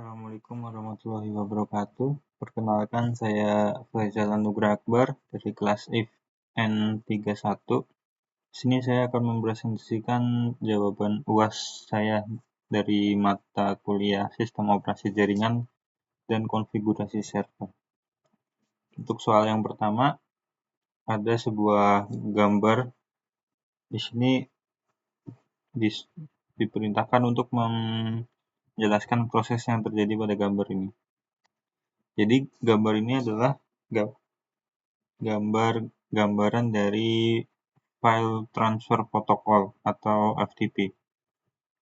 Assalamualaikum warahmatullahi wabarakatuh. Perkenalkan, saya Faizal Anugrah Akbar dari kelas IF N31. Di sini saya akan mempresentasikan jawaban UAS saya dari mata kuliah Sistem Operasi Jaringan dan Konfigurasi Server. Untuk soal yang pertama, ada sebuah gambar. Di sini diperintahkan untuk menjelaskan proses yang terjadi pada gambar ini. Jadi gambar ini adalah gambaran dari file transfer protokol atau FTP.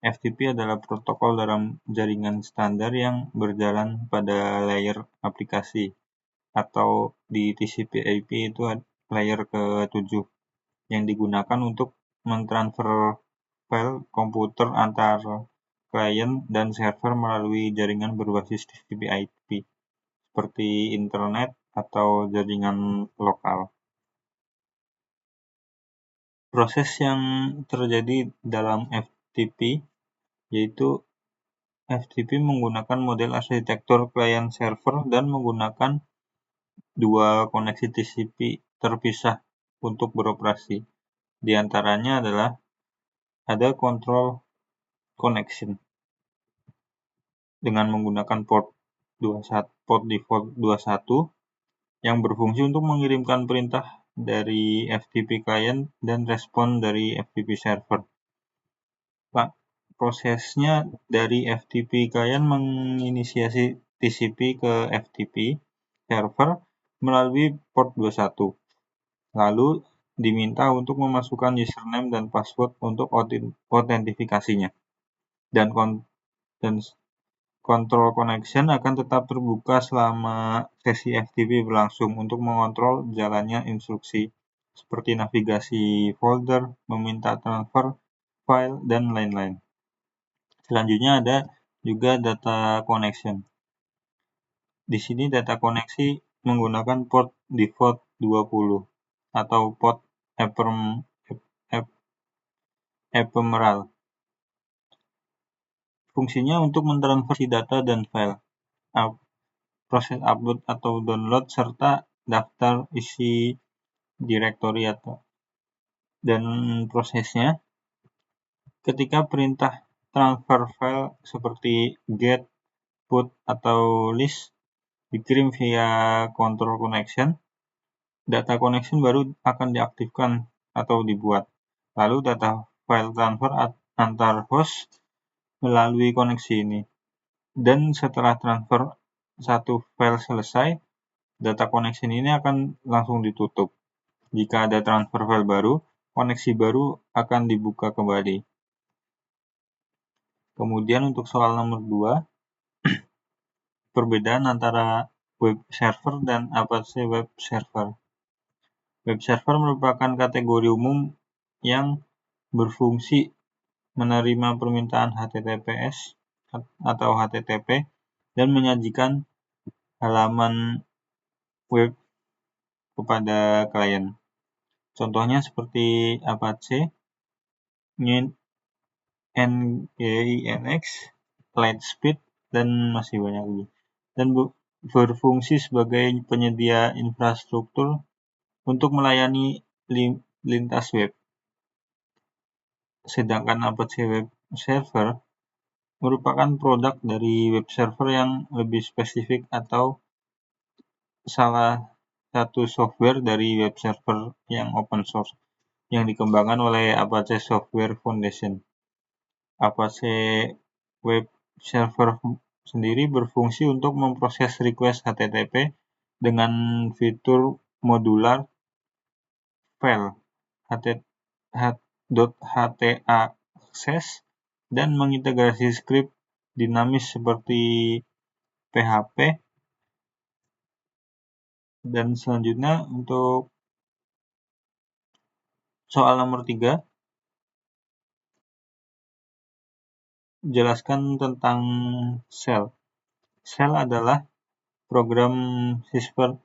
FTP adalah protokol dalam jaringan standar yang berjalan pada layer aplikasi, atau di TCP/IP itu layer ke-7 yang digunakan untuk mentransfer file komputer antar klien dan server melalui jaringan berbasis TCP/IP seperti internet atau jaringan lokal. Proses yang terjadi dalam FTP yaitu FTP menggunakan model arsitektur client server dan menggunakan dua koneksi TCP terpisah untuk beroperasi. Di antaranya adalah ada control connection dengan menggunakan port default 21 yang berfungsi untuk mengirimkan perintah dari FTP client dan respon dari FTP server. Prosesnya dari FTP client menginisiasi TCP ke FTP server melalui port 21. Lalu diminta untuk memasukkan username dan password untuk autentifikasinya. Dan control connection akan tetap terbuka selama sesi FTP berlangsung untuk mengontrol jalannya instruksi seperti navigasi folder, meminta transfer file, dan lain-lain. Selanjutnya ada juga data connection. Di sini data koneksi menggunakan port default 20 atau port ephemeral. Fungsinya untuk mentransfer data dan file, proses upload atau download, serta daftar isi direktori dan prosesnya ketika perintah transfer file seperti get, put, atau list dikirim via control connection, data connection baru akan diaktifkan atau dibuat. Lalu data file transfer antar host melalui koneksi ini. Dan setelah transfer satu file selesai, data connection ini akan langsung ditutup. Jika ada transfer file baru, koneksi baru akan dibuka kembali. Kemudian untuk soal nomor 2, perbedaan antara web server dan Apache web server. Web server merupakan kategori umum yang berfungsi menerima permintaan HTTPS atau HTTP dan menyajikan halaman web kepada klien. Contohnya seperti Apache, Nginx, Lightspeed, dan masih banyak lagi. Dan berfungsi sebagai penyedia infrastruktur untuk melayani lintas web. Sedangkan Apache Web Server merupakan produk dari web server yang lebih spesifik atau salah satu software dari web server yang open source yang dikembangkan oleh Apache Software Foundation. Apache Web Server sendiri berfungsi untuk memproses request HTTP dengan fitur modular file .htaccess dan mengintegrasi skrip dinamis seperti PHP. Dan selanjutnya untuk soal nomor 3, jelaskan tentang shell. Shell adalah program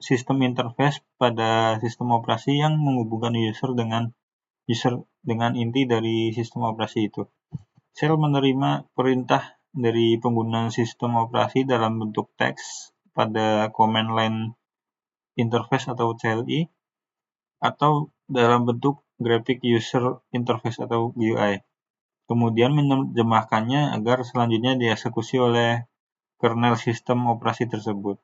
sistem interface pada sistem operasi yang menghubungkan user dengan inti dari sistem operasi itu. Shell menerima perintah dari penggunaan sistem operasi dalam bentuk teks pada command line interface atau CLI, atau dalam bentuk graphic user interface atau GUI. Kemudian menerjemahkannya agar selanjutnya dieksekusi oleh kernel sistem operasi tersebut.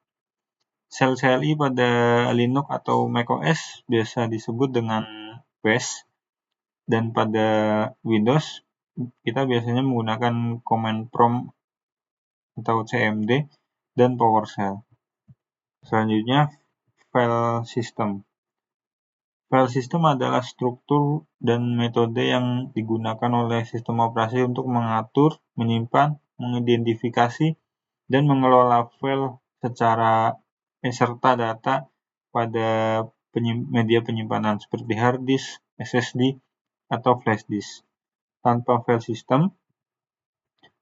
Shell CLI pada Linux atau macOS biasa disebut dengan bash, dan pada Windows kita biasanya menggunakan command prompt atau CMD dan PowerShell. Selanjutnya, file system. File system adalah struktur dan metode yang digunakan oleh sistem operasi untuk mengatur, menyimpan, mengidentifikasi, dan mengelola file serta data pada media penyimpanan seperti hard disk, SSD, atau flash disk. Tanpa file system,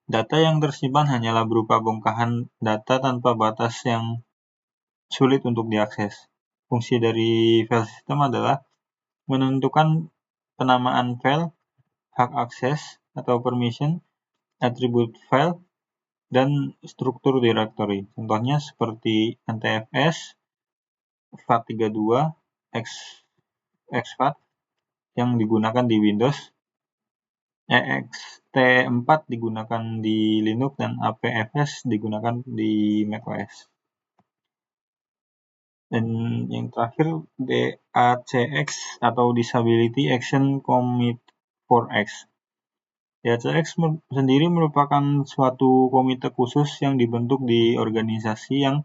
data yang tersimpan hanyalah berupa bongkahan data tanpa batas yang sulit untuk diakses. Fungsi dari file system adalah menentukan penamaan file, hak akses atau permission, atribut file, dan struktur directory. Contohnya seperti NTFS, FAT32, exFAT yang digunakan di Windows, ext4 digunakan di Linux, dan apfs digunakan di macOS. Dan yang terakhir, DACX atau Disability Action Committee for X. DACX sendiri merupakan suatu komite khusus yang dibentuk di organisasi yang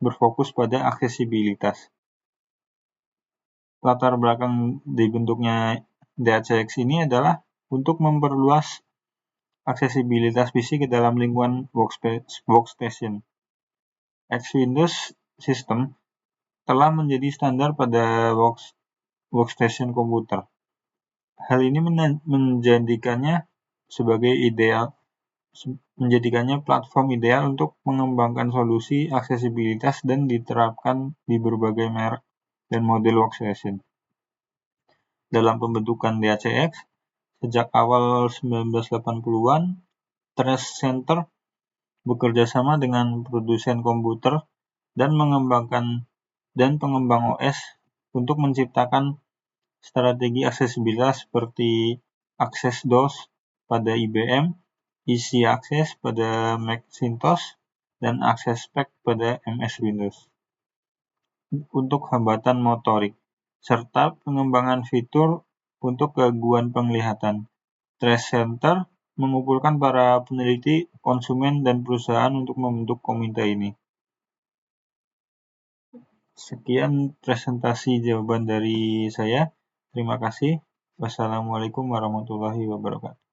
berfokus pada aksesibilitas. Latar belakang dibentuknya DACX ini adalah untuk memperluas aksesibilitas fisik ke dalam lingkungan workstation. X-Windows System telah menjadi standar pada workstation komputer. Hal ini menjadikannya platform ideal untuk mengembangkan solusi aksesibilitas dan diterapkan di berbagai merek dan model workstation. Dalam pembentukan DACX, sejak awal 1980-an, Trace Center bekerja sama dengan produsen komputer dan pengembang OS untuk menciptakan strategi aksesibilitas seperti Access DOS pada IBM, Easy Access pada Macintosh, dan Access Pack pada MS Windows. Untuk hambatan motorik, serta pengembangan fitur untuk gangguan penglihatan, Trace Center mengumpulkan para peneliti, konsumen, dan perusahaan untuk membentuk komite ini. Sekian presentasi jawaban dari saya. Terima kasih. Wassalamualaikum warahmatullahi wabarakatuh.